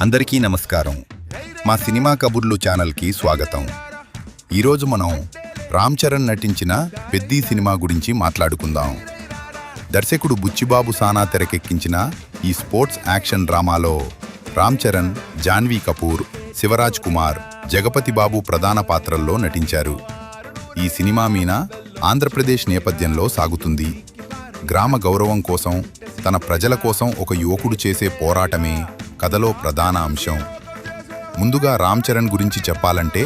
అందరికీ నమస్కారం. మా సినిమా కబుర్లు ఛానల్కి స్వాగతం. ఈరోజు మనం రామ్ చరణ్ నటించిన పెద్ది సినిమా గురించి మాట్లాడుకుందాం. దర్శకుడు బుచ్చిబాబు సానా తెరకెక్కించిన ఈ స్పోర్ట్స్ యాక్షన్ డ్రామాలో రామ్ చరణ్, జాన్వీ కపూర్, శివరాజ్ కుమార్, జగపతి బాబు ప్రధాన పాత్రల్లో నటించారు. ఈ సినిమా మీన ఆంధ్రప్రదేశ్ నేపథ్యంలో సాగుతుంది. గ్రామ గౌరవం కోసం, తన ప్రజల కోసం ఒక యువకుడు చేసే పోరాటమే కథలో ప్రధాన అంశం. ముందుగా రామ్ చరణ్ గురించి చెప్పాలంటే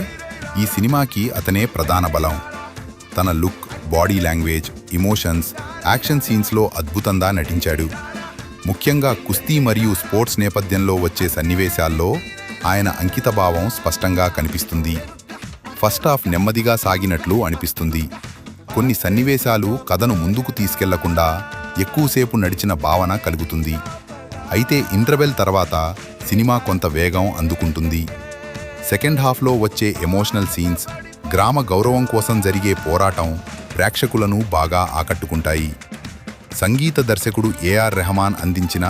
ఈ సినిమాకి అతనే ప్రధాన బలం. తన look, body language, emotions, action సీన్స్లో అద్భుతంగా నటించాడు. ముఖ్యంగా కుస్తీ మరియు స్పోర్ట్స్ నేపథ్యంలో వచ్చే సన్నివేశాల్లో ఆయన అంకితభావం స్పష్టంగా కనిపిస్తుంది. ఫస్ట్ హాఫ్ నెమ్మదిగా సాగినట్లు అనిపిస్తుంది. కొన్ని సన్నివేశాలు కథను ముందుకు తీసుకెళ్లకుండా ఎక్కువసేపు నడిచిన భావన కలుగుతుంది. అయితే ఇంటర్వెల్ తర్వాత సినిమా కొంత వేగం అందుకుంటుంది. సెకండ్ హాఫ్లో వచ్చే ఎమోషనల్ సీన్స్, గ్రామ గౌరవం కోసం జరిగే పోరాటం ప్రేక్షకులను బాగా ఆకట్టుకుంటాయి. సంగీత దర్శకుడు ఏఆర్ రెహమాన్ అందించిన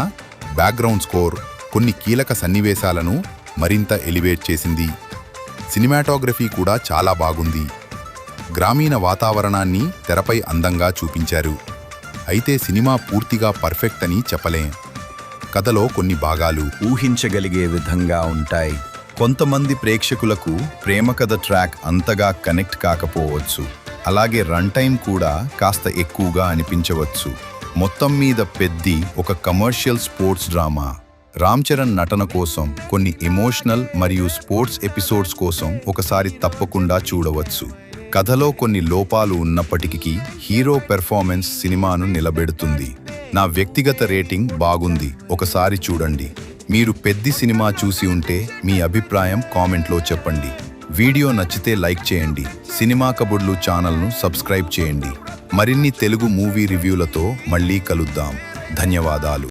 బ్యాక్గ్రౌండ్ స్కోర్ కొన్ని కీలక సన్నివేశాలను మరింత ఎలివేట్ చేసింది. సినిమాటోగ్రఫీ కూడా చాలా బాగుంది. గ్రామీణ వాతావరణాన్ని తెరపై అందంగా చూపించారు. అయితే సినిమా పూర్తిగా పర్ఫెక్ట్ అని చెప్పలేం. కథలో కొన్ని భాగాలు ఊహించగలిగే విధంగా ఉంటాయి. కొంతమంది ప్రేక్షకులకు ప్రేమ కథ ట్రాక్ అంతగా కనెక్ట్ కాకపోవచ్చు. అలాగే రన్ టైం కూడా కాస్త ఎక్కువగా అనిపించవచ్చు. మొత్తం మీద పెద్ది ఒక commercial sports drama. Ram Charan నటన కోసం, కొన్ని ఎమోషనల్ మరియు స్పోర్ట్స్ ఎపిసోడ్స్ కోసం ఒకసారి తప్పకుండా చూడవచ్చు. కథలో కొన్ని లోపాలు ఉన్నప్పటికీ హీరో పెర్ఫార్మెన్స్ సినిమాను నిలబెడుతుంది. నా వ్యక్తిగత రేటింగ్ బాగుంది, ఒకసారి చూడండి. మీరు పెద్ది సినిమా చూసి ఉంటే మీ అభిప్రాయం కామెంట్లో చెప్పండి. వీడియో నచ్చితే లైక్ చేయండి. సినిమా కబుర్లు ఛానల్ను సబ్స్క్రైబ్ చేయండి. మరిన్ని తెలుగు మూవీ రివ్యూలతో మళ్ళీ కలుద్దాం. ధన్యవాదాలు.